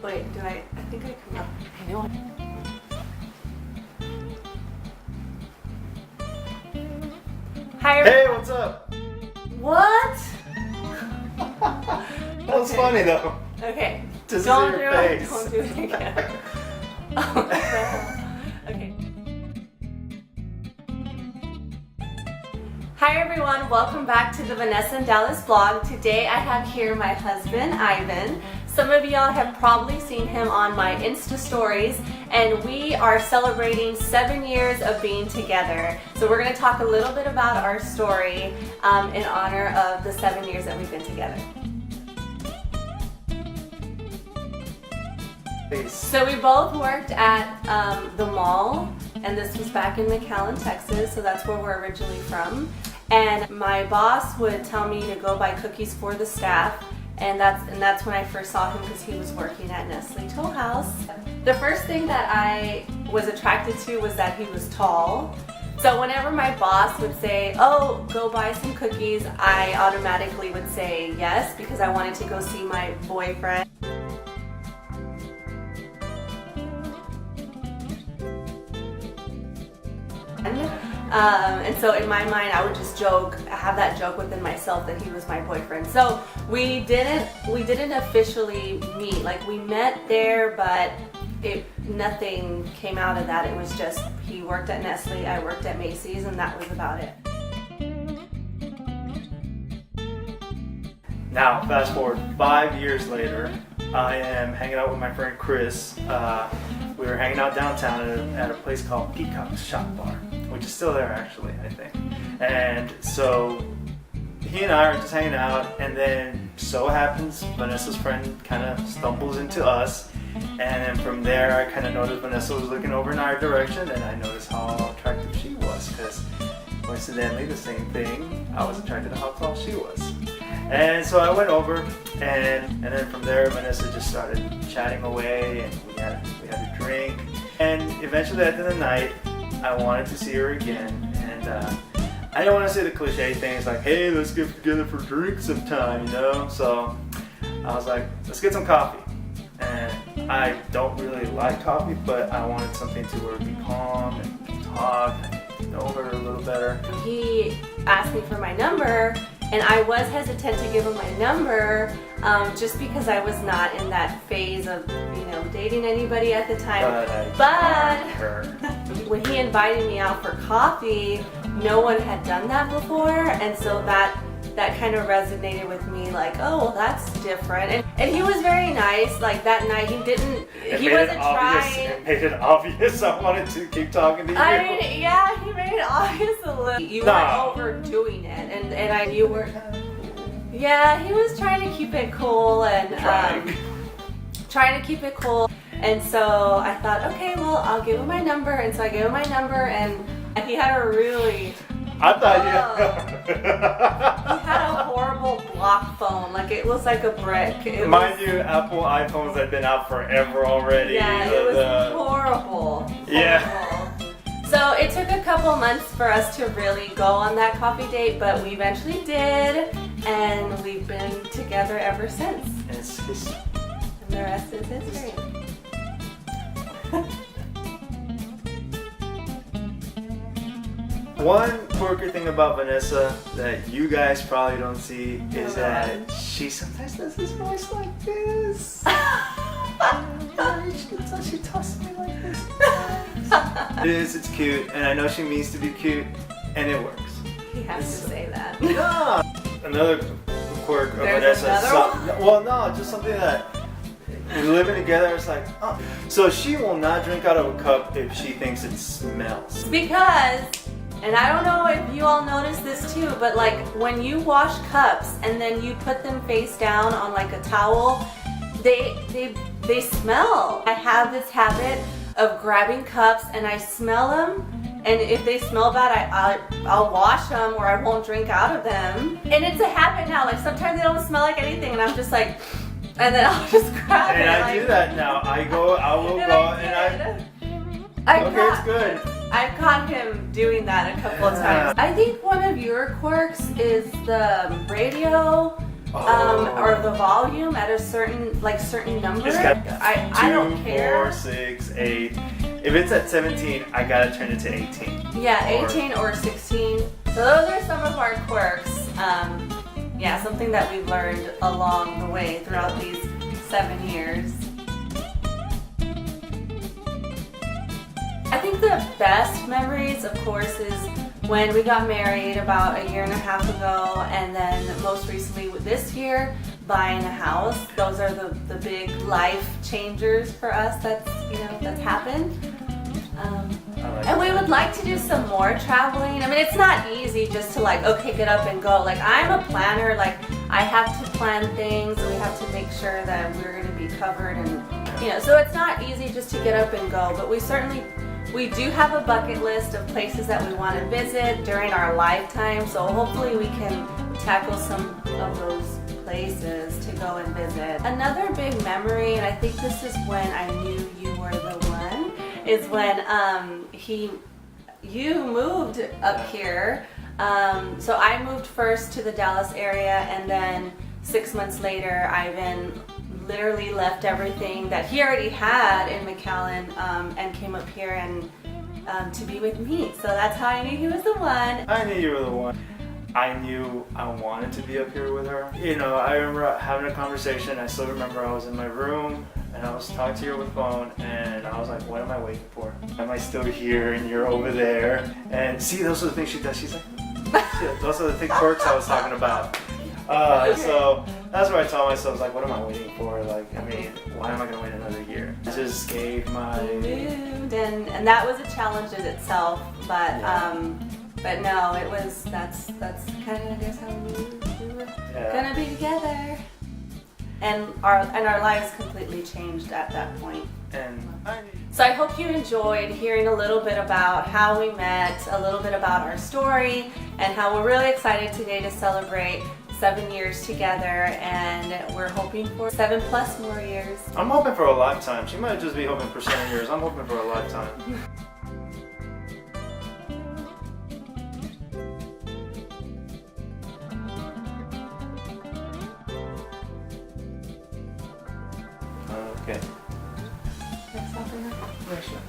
Wait, I think I come up. I know. Hi, Hey, what's up? What? That was funny though. Okay. To see Don't your do it. face. Don't do it again. Oh, okay. Hi everyone, welcome back to the Vanessa and Dallas vlog. Today I have here my husband, Ivan. Some of y'all have probably seen him on my Insta stories, and we are celebrating 7 years of being together. So we're going to talk a little bit about our story in honor of the 7 years that we've been together. Peace. So we both worked at the mall, and this was back in McAllen, Texas, so that's where we're originally from. And my boss would tell me to go buy cookies for the staff, and that's when I first saw him, because he was working at Nestle Toll House. The first thing that I was attracted to was that he was tall. So whenever my boss would say, oh, go buy some cookies, I automatically would say yes, because I wanted to go see my boyfriend. And so in my mind, I would just joke, have that joke within myself that he was my boyfriend. So we didn't officially meet. Like, we met there, but nothing came out of that. It was just, he worked at Nestle, I worked at Macy's, and that was about it. Now, fast forward 5 years later, I am hanging out with my friend Chris. We were hanging out downtown at a place called Peacock's Shop Bar, which is still there actually, I think. And so he and I are just hanging out, and then so happens Vanessa's friend kind of stumbles into us, and then from there I kind of noticed Vanessa was looking over in our direction, and I noticed how attractive she was, because coincidentally the same thing, I was attracted to how tall she was. And so I went over, and then from there Vanessa just started chatting away, and we had a drink, and eventually at the end of the night I wanted to see her again, and I didn't want to say the cliche things like, hey, let's get together for drinks sometime, you know? So I was like, let's get some coffee. And I don't really like coffee, but I wanted something to where we be calm and talk and know her a little better. He asked me for my number, and I was hesitant to give him my number just because I was not in that phase of, dating anybody at the time. But when he invited me out for coffee, no one had done that before, and so that kind of resonated with me, like, oh, well, that's different. And he was very nice. Like, that night he wasn't trying. It made it obvious I wanted to keep talking to you. I mean, yeah, he made it obvious a little. You weren't overdoing it, and you were. Yeah, he was trying to keep it cool, and trying to keep it cool. And so I thought, okay, well, I'll give him my number. And so I gave him my number, and he had a really. I thought he had a horrible block phone. Like, it was like a brick. Mind you, Apple iPhones had been out forever already. Yeah, it was horrible. Yeah. So it took a couple months for us to really go on that coffee date, but we eventually did, and we've been together ever since. It's and the rest is history. One quirky thing about Vanessa that you guys probably don't see is that she sometimes does this voice like this. She talks to me like this. It's cute, and I know she means to be cute, and it works. He has to say that. No. Another quirk of There's Vanessa. another one? Well, no, just something that we're living together. It's like, oh. So she will not drink out of a cup if she thinks it smells. Because. And I don't know if you all notice this too, but like when you wash cups and then you put them face down on like a towel, they smell. I have this habit of grabbing cups and I smell them, and if they smell bad, I'll wash them or I won't drink out of them. And it's a habit now. Like, sometimes they don't smell like anything, and I'm just like, and then I'll just grab it. And I do that now. I will go, it's good. I've caught him doing that a couple of times. I think one of your quirks is the radio or the volume at a certain number. It's got I don't 2, care. 4, 6, 8. If it's at 17, I gotta turn it to 18. Yeah, 18 or 16. So those are some of our quirks. Yeah, something that we've learned along the way throughout these 7 years. I think the best memories, of course, is when we got married about a year and a half ago, and then most recently this year, buying a house. Those are the big life changers for us that's happened. And we would like to do some more traveling. I mean, it's not easy just to get up and go. I'm a planner, I have to plan things, and we have to make sure that we're gonna be covered, and so it's not easy just to get up and go, but we do have a bucket list of places that we want to visit during our lifetime, so hopefully we can tackle some of those places to go and visit. Another big memory, and I think this is when I knew you were the one, is when you moved up here. So I moved first to the Dallas area, and then 6 months later, Ivan literally left everything that he already had in McAllen and came up here and to be with me. So that's how I knew he was the one. I knew you were the one. I knew I wanted to be up here with her. I remember having a conversation. I still remember I was in my room and I was talking to you over the phone, and I was like, what am I waiting for? Am I still here and you're over there? And see, those are the things she does. She's like, those are the quirks I was talking about. So that's what I told myself, what am I waiting for? Why am I gonna wait another year? I just gave my... moved, and that was a challenge in itself, but no, it was, that's kind of, I guess, how we were gonna be together. And our lives completely changed at that point. So I hope you enjoyed hearing a little bit about how we met, a little bit about our story, and how we're really excited today to celebrate 7 years together, and we're hoping for 7+ more years. I'm hoping for a lifetime. She might just be hoping for 7 years. I'm hoping for a lifetime. Okay. Next topic. Yeah, sure.